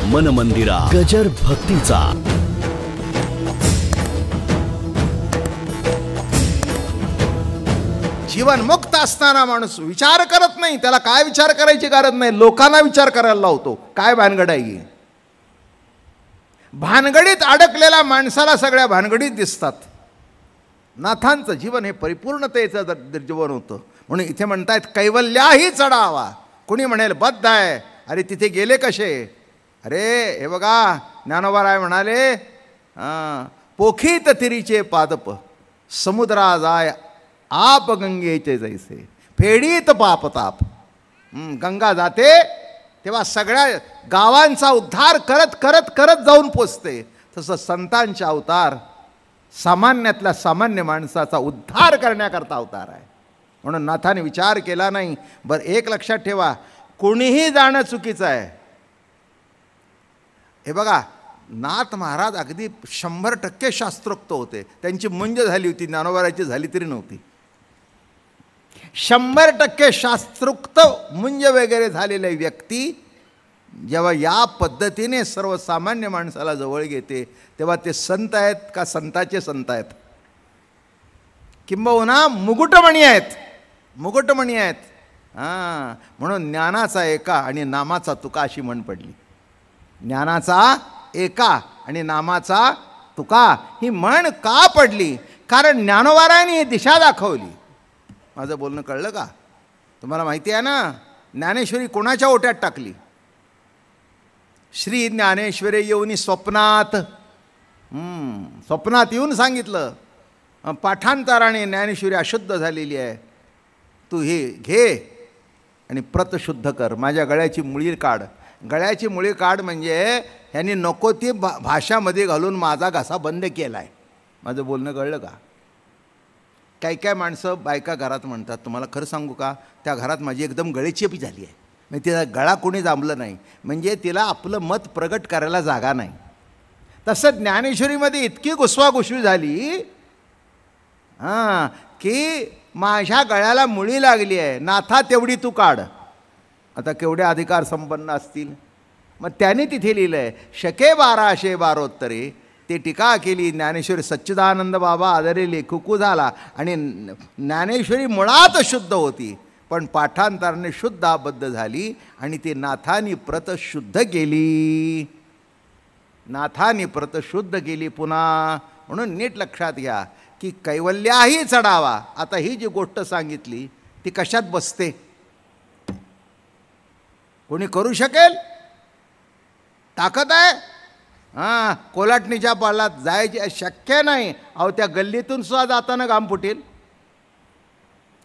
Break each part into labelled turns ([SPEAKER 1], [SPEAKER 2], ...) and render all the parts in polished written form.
[SPEAKER 1] मन मंदिरा गजर भक्तीचा.
[SPEAKER 2] जीवन मुक्त असताना माणूस विचार करत नाही. त्याला काय विचार करायची गरज नाही, लोकांना विचार करायला लावतो. काय भानगड आहे ही? भानगडीत अडकलेल्या माणसाला सगळ्या भानगडीत दिसतात. नाथांचं जीवन हे परिपूर्णतेचं जीवन होतं. म्हणून इथे म्हणतायत कैवल्याही चढावा. कुणी म्हणेल बद्ध आहे, अरे तिथे गेले कसे? अरे हे बघा ज्ञानोबा म्हणाले, पोखीत तिरीचे पादप समुद्रा जाय आप गंगेचे जैसे फेडीत पापताप. गंगा जाते तेव्हा सगळ्या गावांचा उद्धार करत करत करत जाऊन पोचते. तसं संतांचा अवतार सामान्यातल्या सामान्य माणसाचा उद्धार करण्याकरता अवतार आहे. म्हणून नाथाने विचार केला नाही. बरं एक लक्षात ठेवा, कोणीही जाणं चुकीचं आहे. हे बघा नाथ महाराज अगदी 100% शास्त्रोक्त होते. त्यांची मुंज झाली होती, ज्ञानोबाराची झाली तरी नव्हती. 100% शास्त्रोक्त मुंज वगैरे झालेली व्यक्ती जेव्हा या पद्धतीने सर्वसामान्य माणसाला जवळ घेते तेव्हा ते संत आहेत का संताचे संत आहेत? किंबहुना मुकुटमणी आहेत, मुकुटमणी आहेत. म्हणून ज्ञानाचा एका आणि नामाचा तुका अशी म्हण पडली. ज्ञानाचा एका आणि नामाचा तुका ही म्हण का पडली? कारण ज्ञानोबारायांनी दिशा दाखवली. माझं बोलणं कळलं का तुम्हाला? माहिती आहे ना ज्ञानेश्वरी कोणाच्या ओट्यात टाकली? श्री ज्ञानेश्वरी येऊन स्वप्नात, स्वप्नात येऊन सांगितलं पाठांतराने ज्ञानेश्वरी अशुद्ध झालेली आहे, तू हे घे आणि प्रत शुद्ध कर, माझ्या गळ्याची मुळी काढ. गळ्याची मुळी काढ म्हणजे ह्यांनी नको ती भाषामध्ये घालून माझा घसा बंद केला आहे. माझं बोलणं कळलं का? काही काय माणसं बायका घरात म्हणतात, तुम्हाला खरं सांगू का, त्या घरात माझी एकदम गळेचेपी झाली आहे. म्हणजे तिला गळा कोणी दाबलं नाही, म्हणजे तिला आपलं मत प्रगट करायला जागा नाही. तसं ज्ञानेश्वरीमध्ये इतकी घुसवाघुसवी झाली की माझ्या गळ्याला मुळी लागली आहे, नाथा तेवढी तू काढ. आता केवढे अधिकार संपन्न असतील. मग त्याने तिथे लिहिलं आहे शके 1212 ते टीका केली. ज्ञानेश्वरी सच्चिदानंद बाबा आदरे लेखुकू झाला आणि ज्ञानेश्वरी मुळात शुद्ध होती, पण पाठांतराने शुद्ध आबद्ध झाली आणि ती नाथानी प्रत शुद्ध केली. नाथानी प्रत शुद्ध केली पुन्हा. म्हणून नीट लक्षात घ्या की कैवल्याही चढावा. आता ही जी गोष्ट सांगितली ती कशात बसते? कोणी करू शकेल? ताकद आहे? कोलाटणीच्या पालात जायची शक्य नाही. अहो त्या गल्लीतून सुद्धा जाताना घाम फुटेल,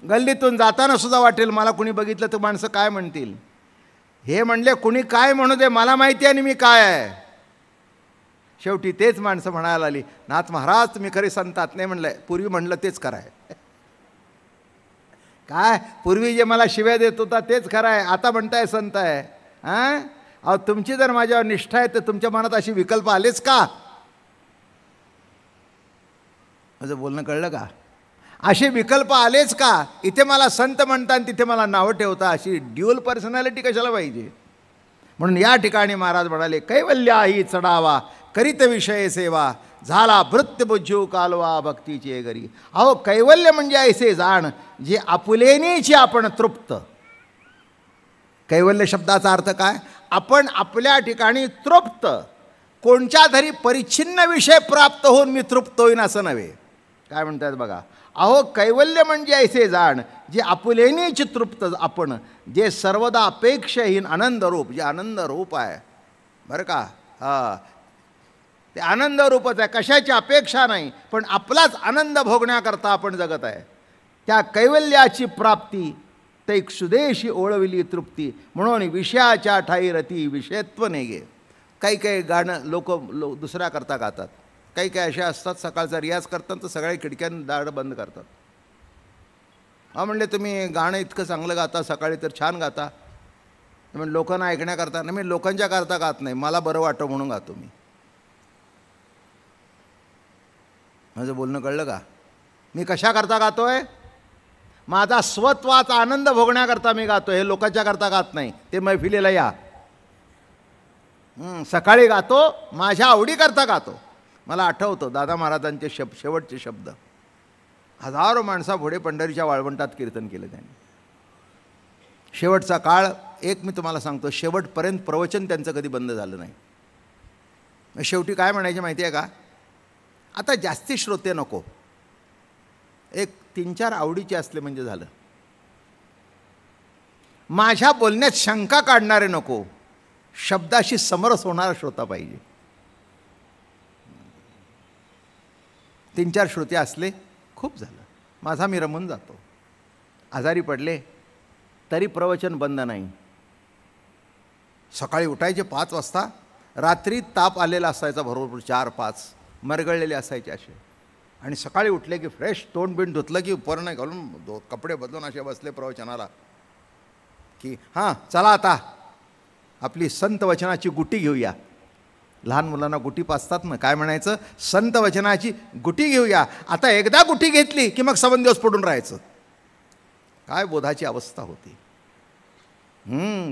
[SPEAKER 2] गल्लीतून जाताना सुद्धा वाटेल मला कुणी बघितलं तर माणसं काय म्हणतील. हे म्हणले कुणी काय म्हणू दे, मला माहिती आहे आणि मी काय आहे. शेवटी तेच माणसं म्हणायला आली, नाथ महाराज तुम्ही खरे संतात. नाही म्हणलं, पूर्वी म्हणलं तेच खरं आहे. काय पूर्वी जे मला शिव्या देत होता तेच खरं आहे, आता म्हणताय संत आहे. अहो तुमची जर माझ्यावर निष्ठा आहे तर तुमच्या मनात अशी विकल्प आलेच का? माझं बोलणं कळलं का? असे विकल्प आलेच का? इथे मला संत म्हणता आणि तिथे मला नावं ठेवता, अशी ड्युअल पर्सनॅलिटी कशाला पाहिजे? म्हणून या ठिकाणी महाराज म्हणाले कैवल्याही चढावा करीत विषय सेवा झाला भृत्य बुज्जू कालवा भक्तीची घरी. अहो कैवल्य म्हणजे ऐसे जाण जे आपुलेनीची आपण तृप्त. कैवल्य शब्दाचा अर्थ काय? आपण आपल्या ठिकाणी तृप्त. कोणत्या तरी परिच्छिन्न विषय प्राप्त होऊन मी तृप्त होईन असं नव्हे. काय म्हणतात बघा, अहो कैवल्य म्हणजे ऐसे जाण जे आपुलेनीची तृप्त आपण, जे सर्वदा अपेक्षहीन आनंद रूप, जे आनंद रूप आहे बरं का. ते आनंद रूपच आहे, कशाची अपेक्षा नाही, पण आपलाच आनंद भोगण्याकरता आपण जगत आहे. त्या कैवल्याची प्राप्ती तैक सुदेशी ओळविली तृप्ती. म्हणून विषयाच्या ठाई रती विषयत्व नेगे. काही काही गाणं लोक दुसऱ्याकरता गातात, काही काही असे असतात सकाळचा रियाज करतात तर सगळ्या खिडक्यांना दार बंद करतात. म्हणले तुम्ही गाणं इतकं चांगलं गाता, सकाळी तर छान गाता. म्हणजे लोकांना ऐकण्याकरता नाही, मी लोकांच्या करता गात नाही, मला बरं वाटतं म्हणून गातो मी. माझं बोलणं कळलं का? मी कशाकरता गातोय? माझा स्वत्वाचा आनंद भोगण्याकरता मी गातो, हे लोकांच्या करता गात नाही. ते मैफिलीला या, सकाळी गातो, माझ्या आवडीकरता गातो. मला आठवतं दादा महाराजांचे शेवटचे शब्द. हजारो माणसापुढे पंढरीच्या वाळवंटात कीर्तन केलं त्यांनी. शेवटचा काळ एक मी तुम्हाला सांगतो, शेवटपर्यंत प्रवचन त्यांचं कधी बंद झालं नाही. शेवटी काय म्हणायचे माहिती आहे का, आता जास्ती श्रोते नको, एक 3-4 आवडीचे असले म्हणजे झालं. माझ्या बोलण्यात शंका काढणारे नको, शब्दाशी समरस होणारा श्रोता पाहिजे. 3-4 श्रोते असले खूप झालं. माझा मी रमून जातो. आजारी पडले तरी प्रवचन बंद नाही. सकाळी उठायचे 5 वाजता, रात्री ताप आलेला असायचा बरोबर 4-5, मरगळलेले असायचे असे. आणि सकाळी उठले की फ्रेश तोंड बिंड धुतलं की उपर नाही घालून कपडे बदलून असे बसले प्रवचनाला की हां चला आता आपली संत वचनाची गुटी घेऊया. लहान मुलांना गुटी पाचतात ना, काय म्हणायचं, संत वचनाची गुटी घेऊया. आता एकदा गुटी घेतली की मग 7 दिवस पडून राहायचं. काय बोधाची अवस्था होती.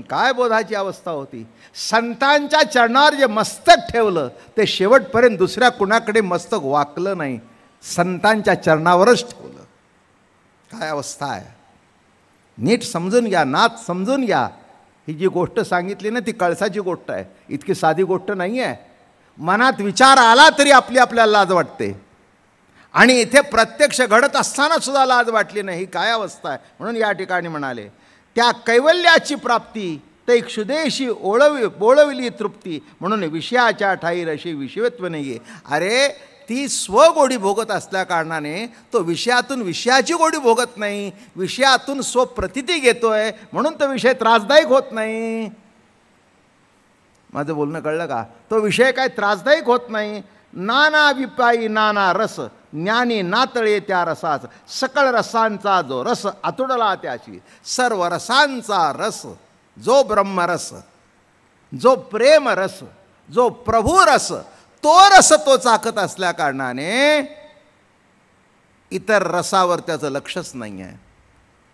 [SPEAKER 2] काय बोधाची अवस्था होती. संतांच्या चरणावर जे मस्तक ठेवलं ते शेवटपर्यंत दुसऱ्या कुणाकडे मस्तक वाकलं नाही, संतांच्या चरणावरच ठेवलं. काय अवस्था आहे. नीट समजून घ्या, नात समजून घ्या. ही जी गोष्ट सांगितली ना ती कळसाची गोष्ट आहे, इतकी साधी गोष्ट नाही आहे. मनात विचार आला तरी आपल्याला लाज वाटते, आणि इथे प्रत्यक्ष घडत असताना सुद्धा लाज वाटली नाही. ही काय अवस्था आहे. म्हणून या ठिकाणी म्हणाले, त्या कैवल्याची प्राप्ती ते क्षुदेशी बोळविली तृप्ती, म्हणून विषयाच्या ठाई रशी विषयत्व नाही. अरे ती स्वगोडी भोगत असल्या कारणाने तो विषयातून विषयाची गोडी भोगत नाही, विषयातून स्वप्रतीती घेतोय, म्हणून तो विषय त्रासदायक होत नाही. माझं बोलणं कळलं का. तो विषय काय त्रासदायक होत नाही. नाना विपाई नाना रस, ज्ञानी नातळे त्या रसाच, सकळ रसांचा जो रस आतुडला त्याची. सर्व रसांचा रस जो ब्रह्मरस, जो प्रेमरस, जो प्रभुरस, तो रस तो चाकत असल्या कारणाने इतर रसावर त्याचं लक्षच नाही आहे.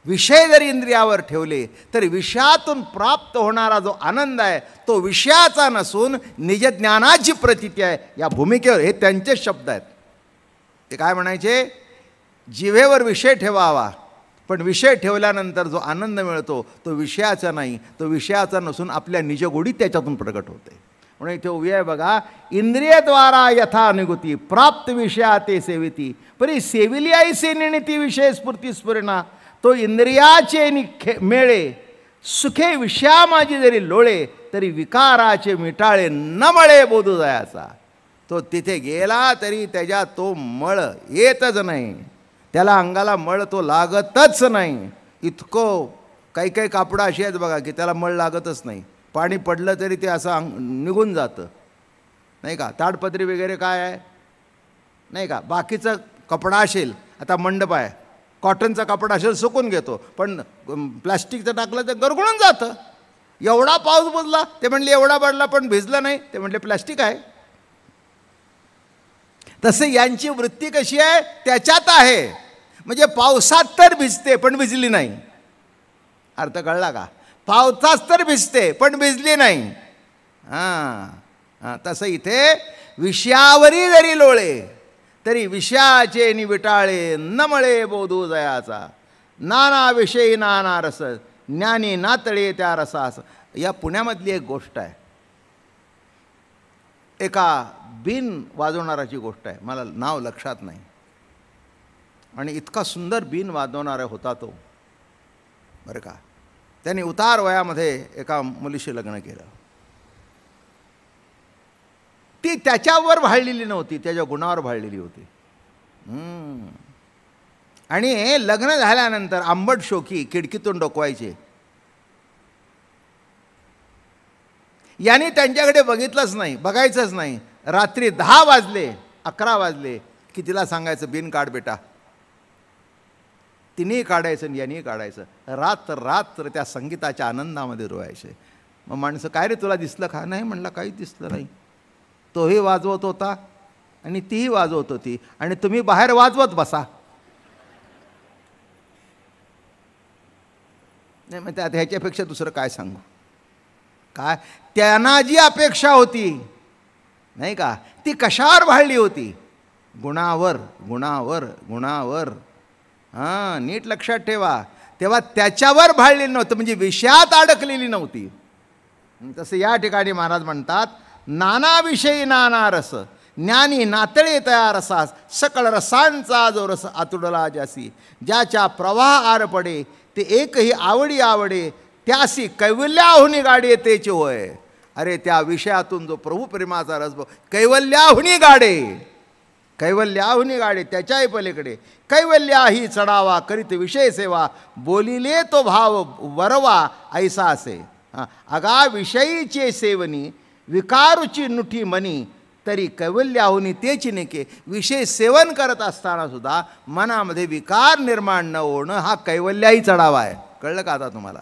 [SPEAKER 2] विषय जरी इंद्रियावर ठेवले तरी विषयातून प्राप्त होणारा जो आनंद आहे तो विषयाचा नसून निजज्ञानाची प्रतीती आहे. या भूमिकेवर हे त्यांचे शब्द आहेत. ते काय म्हणायचे, जिभेवर विषय ठेवावा, पण विषय ठेवल्यानंतर जो आनंद मिळतो तो विषयाचा नाही, तो विषयाचा नसून आपल्या निजगोडी त्याच्यातून प्रकट होते. म्हणून इथे उभी आहे बघा, इंद्रियद्वारा यथा अनुगती प्राप्त विषया ते सेविती, परी सेविली आई सेनिती विषय स्फूर्ती स्फुरणा. तो इंद्रियाचे मेळे सुखे विषया माझी जरी लोळे, तरी विकाराचे मिटाळे न मळे बोधू जायाचा. तो तिथे गेला तरी त्याच्या तो मळ येतच नाही, त्याला अंगाला मळ तो लागतच नाही. इतकं काही काही कापडं अशी आहेत बघा की त्याला मळ लागतच नाही, पाणी पडलं तरी ते असं निघून जातं नाही का. ताडपत्री वगैरे काय आहे नाही का. बाकीचं कपडा असेल, आता मंडप आहे, कॉटनचा कपडा असेल सुकून घेतो, पण प्लास्टिकचं टाकलं तर गरगळून जातं. एवढा पाऊस बुजला, ते म्हणले एवढा पडला पण भिजलं नाही, ते म्हणले प्लास्टिक आहे. तसे यांची वृत्ती कशी आहे, त्याच्यात आहे. म्हणजे पावसात तर भिजते पण भिजली नाही. अर्थ कळला का. पावसात तर भिजते पण भिजली नाही. तसं इथे विषयावरी जरी लोळे तरी विषयाचे निविटाळे न मळे बोधू जयाचा. नाना विषयी नाना रस, ज्ञानी नातळे त्या रसास. या पुण्यामधली एक गोष्ट आहे, एका बीन वाजवणाराची गोष्ट आहे, मला नाव लक्षात नाही. आणि इतका सुंदर बीन वाजवणारा होता तो बरं का. त्याने उतार वयामध्ये एका मुलीशी लग्न केलं. ती त्याच्यावर भाळलेली नव्हती, त्याच्या गुणावर भाळलेली होती. आणि लग्न झाल्यानंतर आंबट शोकी खिडकीतून डोकवायचे. याने त्यांच्याकडे बघितलंच नाही, बघायचंच नाही. रात्री 10 वाजले 11 वाजले की तिला सांगायचं बिन काढ बेटा. तिनेही काढायचं आणि यानेही काढायचं. रात्र त्या संगीताच्या आनंदामध्ये रोवायचे. मग माणसं, काय रे तुला दिसलं का. नाही म्हणला, काहीच दिसलं नाही. तोही वाजवत होता आणि तीही वाजवत होती, आणि तुम्ही बाहेर वाजवत बसा. नाही मग त्यात ह्याच्यापेक्षा दुसरं काय सांगू. काय त्यांना जी अपेक्षा होती नाही का, ती कशावर भाळली होती? गुणावर, गुणावर, गुणावर. हां, नीट लक्षात ठेवा. तेव्हा त्याच्यावर भाळलेली नव्हतं, म्हणजे विषयात अडकलेली नव्हती. तसं या ठिकाणी महाराज म्हणतात, नाना विषयी नाना रस, ज्ञानी नातळे तया रसास, सकळ रसांचा जो रस आतुडला जासी, ज्याच्या प्रवाह आर पडे ते एकही आवडी आवडे, त्यासी कैवल्याहुनी गाडे तेचे होय. अरे त्या विषयातून जो प्रभू प्रेमाचा रस कैवल्याहुनी गाडे, कैवल्याहुनी गाडे, त्याच्याही पलीकडे कैवल्या ही चढावा, करीत विषय सेवा, बोलिले तो भाव वरवा ऐसा असे. अगा विषयीचे सेवनी, विकारुची नुठी मनी, तरी कैवल्याहुनी तेची नेके. विषय सेवन करत असताना सुद्धा मनामध्ये विकार निर्माण न होणं हा कैवल्याही चढावा आहे. कळलं का आता तुम्हाला?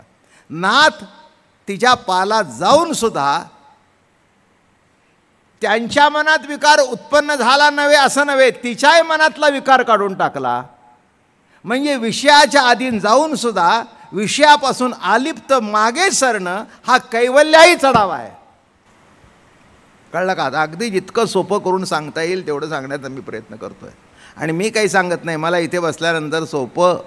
[SPEAKER 2] नाथ तिच्या पाला जाऊन सुद्धा त्यांच्या मनात विकार उत्पन्न झाला नव्हे असं नव्हे, तिच्याही मनातला विकार काढून टाकला. म्हणजे विषयाच्या अधीन जाऊन सुद्धा विषयापासून आलिप्त मागे सरणं हा कैवल्याही चढावा आहे. कळलं का? अगदी जितकं सोपं करून सांगता येईल तेवढं सांगण्याचा मी प्रयत्न करतो आहे. आणि मी काही सांगत नाही, मला इथे बसल्यानंतर सोपं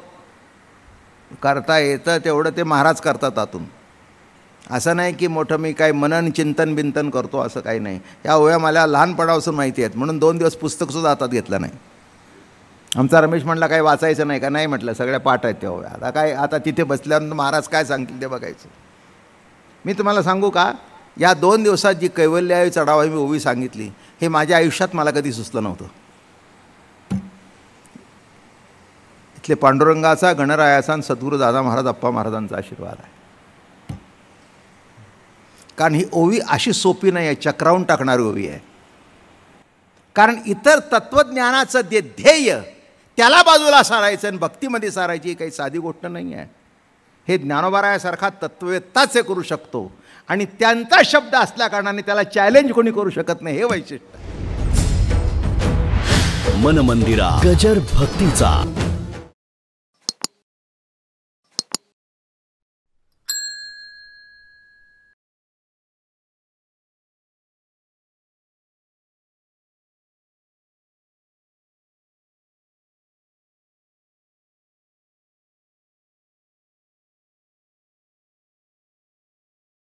[SPEAKER 2] करता येतं तेवढं ते महाराज करतात आतून. असं नाही की मोठं मी काय मनन चिंतन बिंतन करतो, असं काही नाही. या ओव्या मला लहानपणापासून माहिती आहेत, म्हणून 2 दिवस पुस्तकसुद्धा हातात घेतलं नाही. आमचा रमेश म्हणला काही वाचायचं नाही का? नाही म्हटलं, सगळ्या पाठ आहेत त्या ओव्या. आता काय, आता तिथे बसल्यानंतर महाराज काय सांगतील ते बघायचं. मी तुम्हाला सांगू का, या 2 दिवसात जी कैवल्या चढावा मी ओवी सांगितली, हे माझ्या आयुष्यात मला कधी सुचलं नव्हतं. इथले पांडुरंगाचा, गणरायाचा आणि सद्गुरू दादा महाराज अप्पा महाराजांचा आशीर्वाद आहे. कारण ही ओवी अशी सोपी नाही आहे, चक्रावून टाकणारी ओवी आहे. कारण इतर तत्त्वज्ञानाचं जे ध्येय त्याला बाजूला सारायचं आणि भक्तीमध्ये सारायची ही काही साधी गोष्ट नाही आहे. हे ज्ञानोबारायासारखा तत्त्ववेत्ताच हे करू शकतो, आणि त्यांचा शब्द असल्याकारणाने त्याला चॅलेंज कोणी करू शकत नाही, हे वैशिष्ट्य.
[SPEAKER 1] मन मंदिरा गजर भक्तीचा.